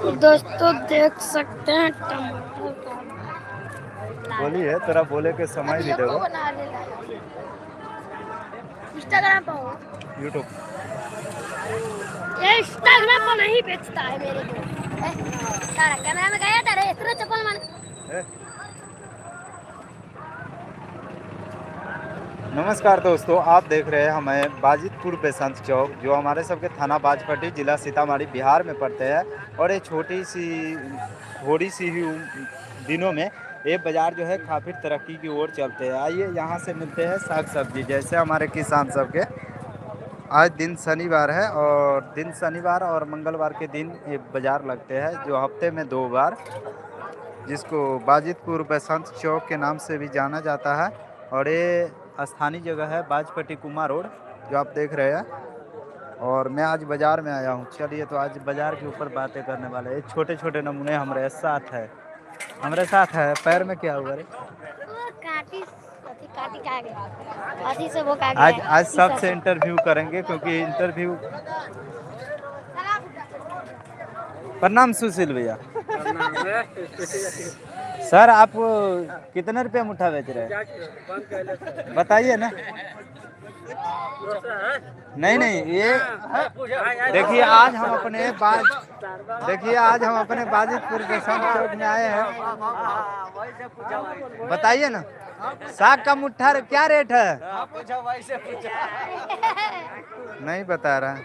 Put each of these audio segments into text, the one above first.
दोस्तों देख सकते हैं टमाटर का बोली है तेरा बोले के समय नहीं देगा। इंस्टाग्राम पर हो? यूट्यूब ये इंस्टाग्राम पर नहीं बेचता है मेरे को। सारा कैमरा में गया था रे इतना चप्पल मान। नमस्कार दोस्तों, आप देख रहे हैं हमें बाजितपुर बेसंत चौक, जो हमारे सबके थाना बाजपट्टी जिला सीतामढ़ी बिहार में पड़ते हैं। और ये थोड़ी सी ही दिनों में ये बाज़ार जो है काफ़ी तरक्की की ओर चलते हैं। आइए यहाँ से मिलते हैं साग सब्जी, जैसे हमारे किसान सबके आज दिन शनिवार है और दिन शनिवार और मंगलवार के दिन ये बाज़ार लगते हैं, जो हफ्ते में 2 बार, जिसको बाजितपुर बेसंत चौक के नाम से भी जाना जाता है। और ये स्थानीय जगह है बाजपट्टी कुमा रोड, जो आप देख रहे हैं। और मैं आज बाज़ार में आया हूँ। चलिए तो आज बाज़ार के ऊपर बातें करने वाले हैं। छोटे छोटे नमूने हमारे साथ है। पैर में क्या हुआ रे? काटी से वो काट आज गया। आज सबसे इंटरव्यू करेंगे, क्योंकि इंटरव्यू। प्रणाम सुशील भैया। सर, आप कितने रुपये मुठ्ठा बेच रहे हैं, बताइए ना। नहीं, ये देखिए आज हम अपने बाजितपुर बेसंत चौक में आए हैं। बताइए ना, साग का मुठ्ठा क्या रेट है? नहीं बता रहा।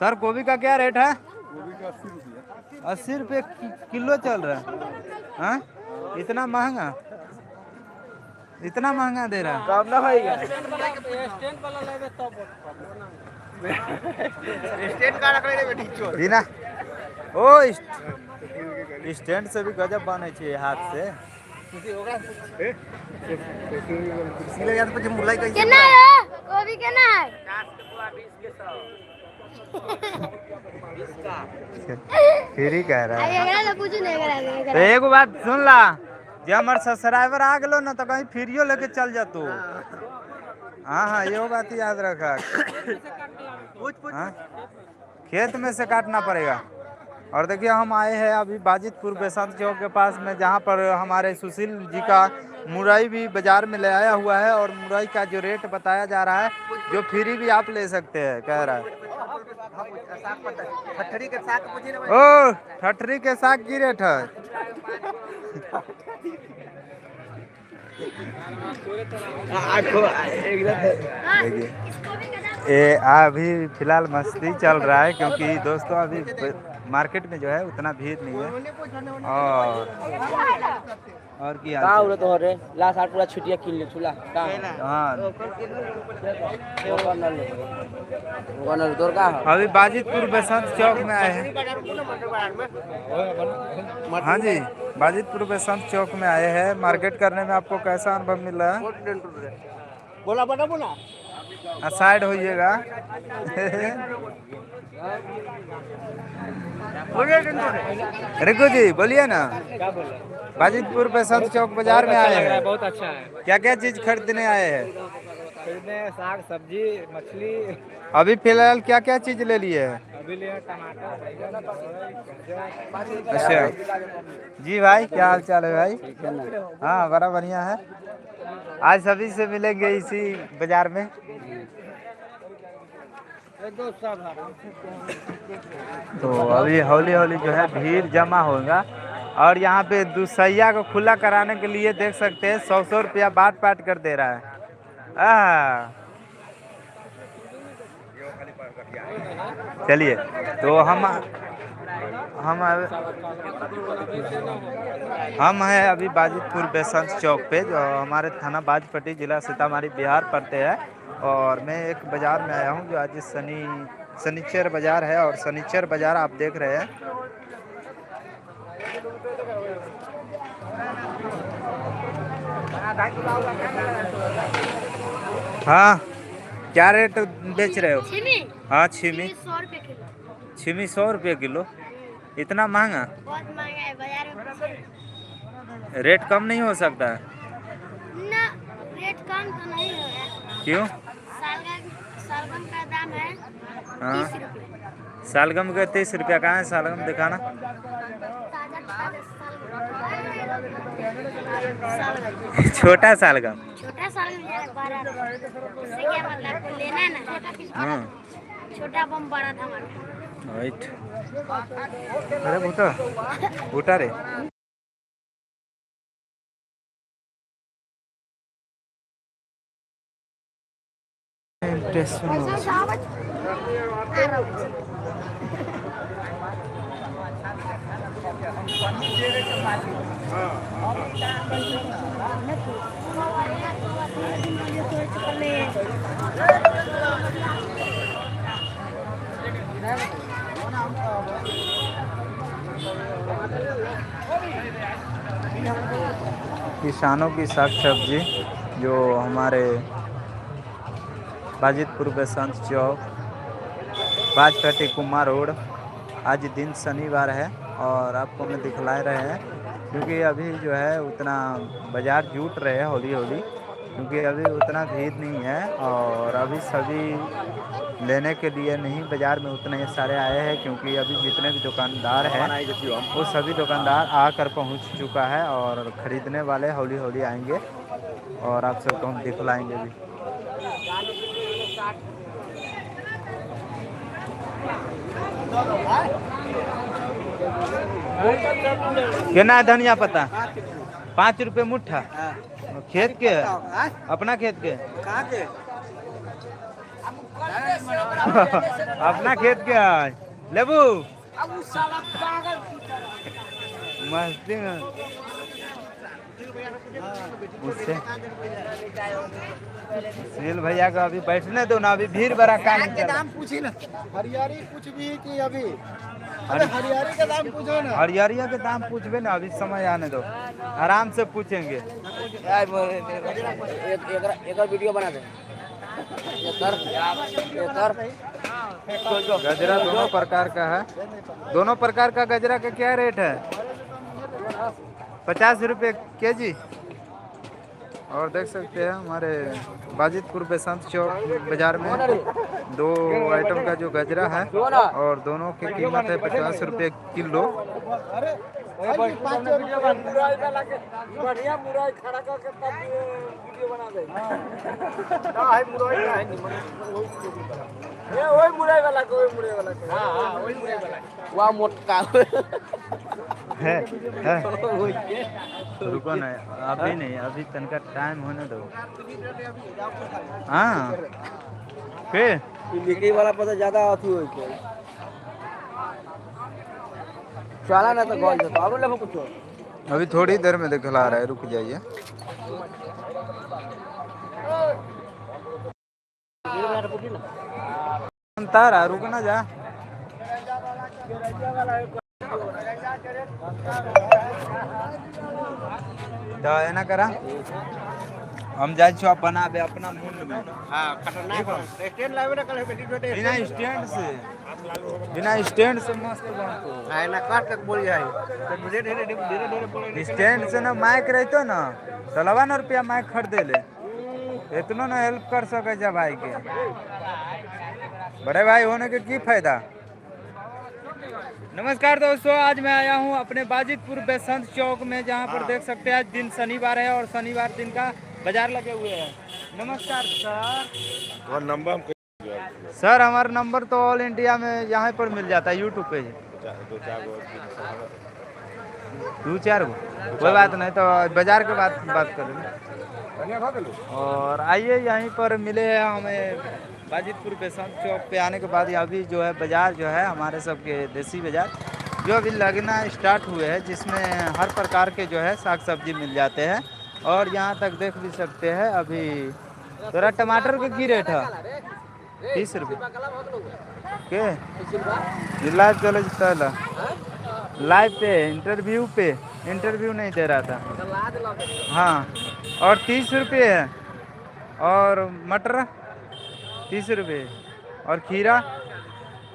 सर, गोभी का क्या रेट है? गोभी का 80 रुपये किलो चल रहा है। हाँ, इतना महंगा दे रहा है। काम ना भाई ना। ओ स्टैंड से भी गजब बने चाहिए हाथ से। कितना है गोभी? कितना है? फ्री कह रहा है। कुछ नहीं तो एक बात सुन ला, जे हमार सब्सक्राइबर आ गलो ना तो कहीं फ्रीयो लेके चल जातो। हाँ, ये बात याद रखा। हाँ? खेत में से काटना पड़ेगा। और देखिए हम आए हैं अभी बाजितपुर बेसंत चौक के पास में, जहाँ पर हमारे सुशील जी का मुरई भी बाजार में ले आया हुआ है। और मुरई का जो रेट बताया जा रहा है, जो फ्री भी आप ले सकते हैं, कह रहा है। ओ, ठठरी के साग की रेट है? देखिए ये अभी फिलहाल मस्ती चल रहा है, क्योंकि दोस्तों अभी मार्केट में जो है उतना भीड़ नहीं है। और की हाल चाल? तो रे लास्ट आठ पूरा छुट्टियां किन ले छुला का। हाँ, तोर का अभी बाजितपुर बेसंत चौक में आए हैं। हाँ जी, बाजितपुर बेसंत चौक में आए हैं। मार्केट करने में आपको कैसा अनुभव मिल रहा है? बोला साइड होइएगा। रिकू जी बोलिए ना। क्या बोले? बाजितपुर बेसंत चौक बाजार में आए हैं। बहुत अच्छा है। क्या क्या चीज खरीदने आए हैं? खरीदने साग सब्जी मछली। अभी फिलहाल क्या क्या चीज ले लिए हैं? अभी लिए टमाटर बैगन। अच्छा जी भाई, क्या हाल चाल है भाई? हाँ, बड़ा बढ़िया है। आज सभी से मिलेंगे इसी बाजार में। तो अभी हौली हौली जो है भीड़ जमा होगा। और यहाँ पे दुसैया को खुला कराने के लिए देख सकते हैं 100 रुपया बांट कर दे रहा है। चलिए तो हम हैं अभी बाजितपुर बेसंत चौक पे, जो हमारे थाना बाजपट्टी जिला सीतामढ़ी बिहार पड़ते हैं। और मैं एक बाज़ार में आया हूँ, जो आज शनिचर बाज़ार है। और शनिचर बाज़ार आप देख रहे हैं। हाँ, क्या रेट बेच रहे हो? हाँ, छिमी 100 रुपये किलो। इतना महंगा? बहुत महंगा है बाजार में। रेट कम नहीं हो सकता है? ना, रेट कम तो नहीं होगा। क्यों? सालगम का दाम है 30 रुपये। सालगम का 30 रुपया। कहाँ है सालगम, दिखाना। छोटा सालगम। छोटा सालगम 12 इससे क्या मतलब को लेना है ना। हाँ छोटा बम बड़ा धमाका। राइट। अरे बूटा बूटा रे। किसानों की साग सब्जी जो हमारे बाजितपुर बसंत चौक, बाजपेटी कुमार रोड। आज दिन शनिवार है और आपको मैं दिखला रहे हैं क्योंकि अभी जो है उतना बाज़ार जुट रहे हैं हौली हौली, क्योंकि अभी उतना भीड़ नहीं है और अभी सभी लेने के लिए नहीं बाज़ार में उतने सारे आए हैं, क्योंकि अभी जितने भी दुकानदार हैं वो सभी दुकानदार आकर पहुंच चुका है और ख़रीदने वाले हौली हौली आएंगे और आप सबको हम दिखलाएंगे भी। कितना है धनिया पत्ता? 5 रुपये मुट्ठा। खेत के है? अपना खेत के? अपना खेत के है लेबू मस्ती में उससे सुनील भैया का अभी बैठने दो ना, अभी भीड़ बड़ा काम है। दाम पूछी ना, हरियारी कुछ भी कि अभी अरे हरियारी का दाम पूछो ना। हरियारिया के दाम पूछबे ना, अभी समय आने दो, आराम से पूछेंगे। एक वीडियो बना दे। गजरा दोनों प्रकार का है। दोनों प्रकार का गजरा का क्या रेट है? 50 रुपये केजी। और देख सकते हैं हमारे बाजितपुर बसंत चौक बाजार में 2 आइटम का जो गजरा है और दोनों की कीमत है 50 रुपये किलो। है रुको ना, अभी नहीं, अभी तनका टाइम होने दो। हाँ फिर बिक्री वाला पता ज्यादा अथी हो के चला ना तो गोल जाता अब लेबो कुछ। अभी थोड़ी देर में दिखला रहा है, रुक जाइए। तारा रुक ना जा। तो एना करा हम जाए छो बनाबे अपना मूल्य में। हां खतरनाक स्टैंड लावे ना कल बेटी बेटे बिना स्टैंड से मस्त बनतो। हां ना काट तक बोल जाए तो धीरे धीरे बोल। स्टैंड से ना माइक रहतो ना तो 9 रुपया माइक खरीदे ले, इतना ना हेल्प कर सके जा भाई के। बड़े भाई होने के की फायदा। नमस्कार दोस्तों, आज मैं आया हूं अपने बाजितपुर बसंत चौक में, जहां पर देख सकते हैं आज दिन शनिवार है और शनिवार दिन का बाजार लगे हुए हैं। नमस्कार सर। और नंबर सर हमारा नंबर तो ऑल इंडिया में यहाँ पर मिल जाता है, यूट्यूब पे। 2-4 गो कोई बात नहीं, तो बाजार के बात करें। और आइए यहीं पर मिले हैं हमें बाजितपुर बसंत चौक पे आने के बाद अभी जो है बाज़ार जो है हमारे सबके देसी बाज़ार जो अभी लगना स्टार्ट हुए हैं, जिसमें हर प्रकार के जो है साग सब्जी मिल जाते हैं। और यहाँ तक देख भी सकते हैं अभी थोड़ा टमाटर के की रेट है 30 रुपये के लाइव चले चला लाइव पे इंटरव्यू नहीं दे रहा था। हाँ और 30 रुपये है और मटर 30 रुपये और खीरा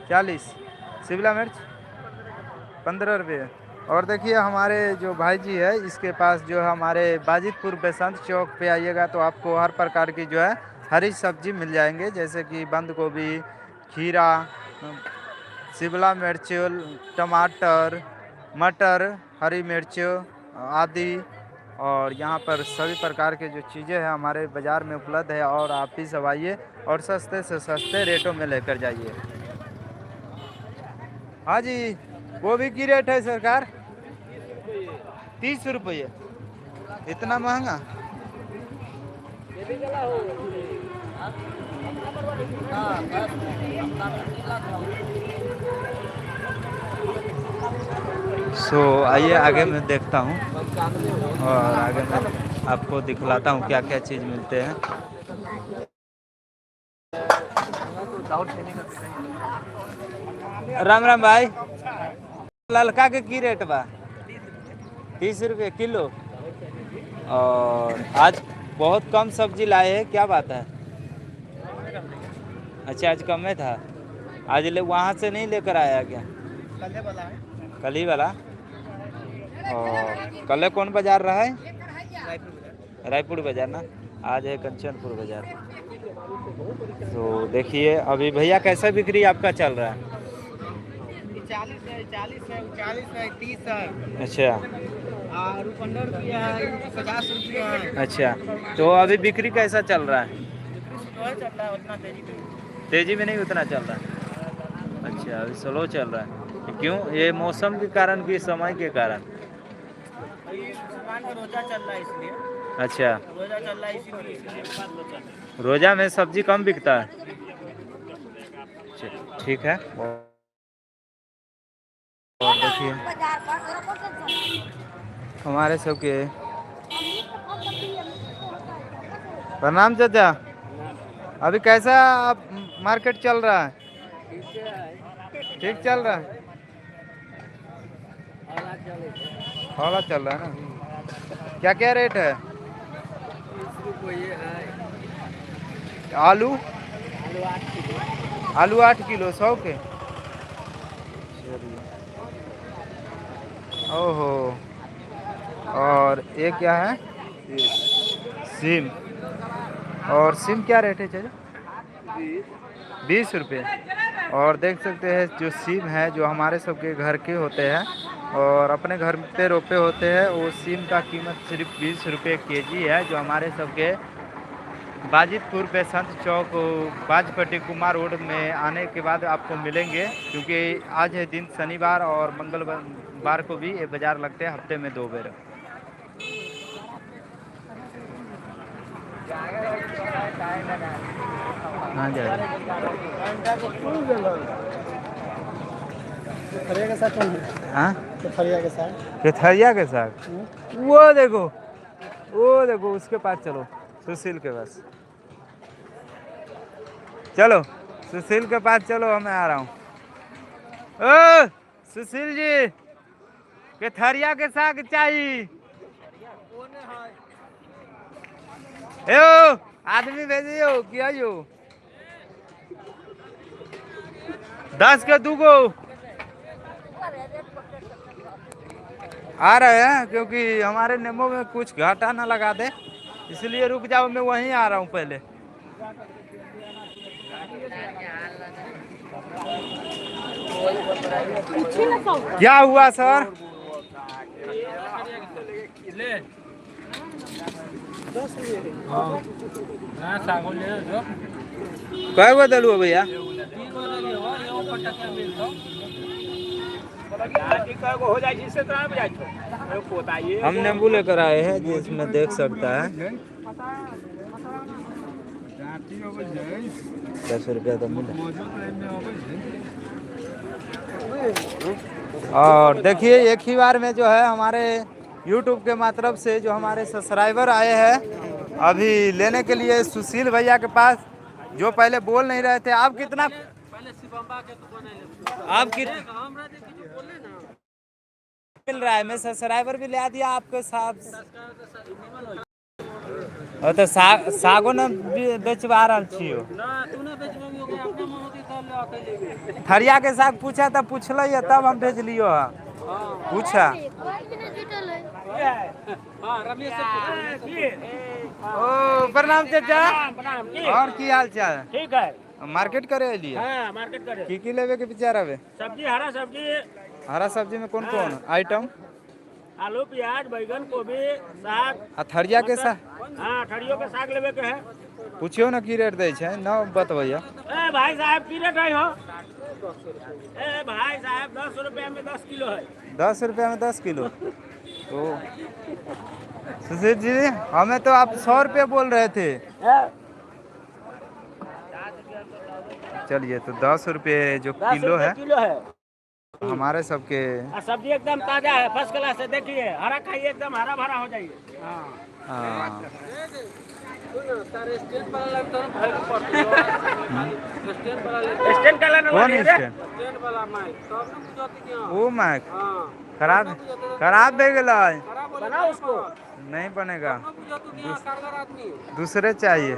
40, शिमला मिर्च 15 रुपये। और देखिए हमारे जो भाई जी है इसके पास जो है हमारे बाजितपुर बसंत चौक पे आइएगा तो आपको हर प्रकार की जो है हरी सब्जी मिल जाएंगे, जैसे कि बंद गोभी, खीरा, शिमला मिर्च, टमाटर, मटर, हरी मिर्च आदि। और यहाँ पर सभी प्रकार के जो चीज़ें हैं हमारे बाज़ार में उपलब्ध है, और आप भी सब आइए और सस्ते से सस्ते रेटों में लेकर जाइए। हाँ जी, गोभी की रेट है सरकार 30 रुपये। इतना महंगा? आइए आगे मैं देखता हूँ और आगे मैं आपको दिखलाता हूँ क्या क्या चीज़ मिलते हैं। राम राम भाई, ललका के की रेट बा? 30 रुपये किलो। और आज बहुत कम सब्जी लाए हैं, क्या बात है? अच्छा, आज कम में था। आज ले वहाँ से नहीं लेकर आया क्या? कल ही वाला। और कल कौन बाजार रहा है? रायपुर बाजार ना। आज है कंचनपुर बाजार। तो देखिए अभी भैया कैसा बिक्री आपका चल रहा है? 40 है, 30 है। अच्छा, और 15 रुपया है, 50 रुपया है। अच्छा, तो अभी बिक्री कैसा चल रहा है? चल रहा है उतना तेजी में नहीं उतना चल रहा है। अच्छा, अभी स्लो चल रहा है। क्यों? ये मौसम के कारण कि समय के कारण? रोजा चल रहा है इसलिए। अच्छा, रोजा चल रहा है इसीलिए। रोजा में सब्जी कम बिकता है। ठीक है। और देखिए हमारे सबके प्रणाम चाचा। अभी कैसा आप मार्केट चल रहा है? ठीक चल रहा है। हौला चल रहा है ना। क्या क्या रेट है? आलू 8 किलो 100 के। ओहो, और ये क्या है? सिम। और सिम क्या रेट है चाचा? 20 रुपये। और देख सकते हैं जो सिम है जो हमारे सबके घर के होते हैं और अपने घर पे रोपे होते हैं, वो सिम का कीमत सिर्फ 20 रुपये केजी है, जो हमारे सबके बाजितपुर पे संत चौक बाजपट्टी कुमार रोड में आने के बाद आपको मिलेंगे। क्योंकि आज है दिन शनिवार और मंगलवार को भी ये बाज़ार लगते हैं, हफ्ते में 2 बार। हाँ जा के साथ हाँ, केथरिया के साथ। केथरिया के साथ वो देखो उसके पास चलो, सुशील के पास चलो, सुशील के पास चलो, मैं आ रहा हूँ। ओ सुशील जी, केथरिया के साग चाहिए। ए आदमी भेजियो क्या यो 10 के 2 गो आ रहे हैं, क्योंकि हमारे नेमो में कुछ घाटा ना लगा दे, इसलिए रुक जाओ, मैं वहीं आ रहा हूँ पहले। क्या हुआ सर? कै गो दलू भैया? हम नींबू लेकर आए हैं जिसमें देख सकता है 10 रुपया तो मिला। और देखिए एक ही बार में जो है हमारे YouTube के माध्यम से जो हमारे सब्सक्राइबर आए हैं अभी लेने के लिए सुशील भैया के पास, जो पहले बोल नहीं रहे थे। आप कितना आप मिल रहा है? मैं सब्सक्राइबर भी ले दिया आपके साथ। तो सागो न बेचवा रहा छियो। थरिया के साग पूछा तब पूछल तब हम भेज लियो। पूछा ओ प्रणाम चाचा। और की हाल चाल? ठीक है। मार्केट करे लिए हाँ मार्केट करे। की लेवे के विचार हवे? सब्जी हरा सब्जी में कौन कौन आइटम? आलू प्याज बैगन गोभी साग। थरिया के साग? हाँ ठरियो के साग लेवे के है। पूछियो ना की रेट दे छै न बतबैया। ए भाई साहब की रेट है हो? ए भाई साहब 10 रुपया में 10 किलो है। 10 रुपया में 10 किलो? तो सुशील जी हमें तो आप 100 रुपये बोल रहे थे। चलिए तो 10 रुपये जो किलो है हमारे सबके। सब्जी एकदम ताजा है, फर्स्ट क्लास है। देखिए हरा खाइए, एकदम हरा भरा हो जाइए। हाँ स्टैंड का लाना कौन स्टैंड? वो मैक खराब दे गला बनाओ उसको। नहीं बनेगा, दूसरे चाहिए।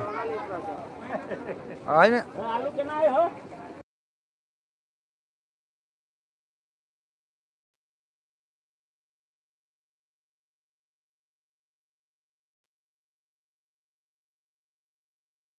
आलू के ना हो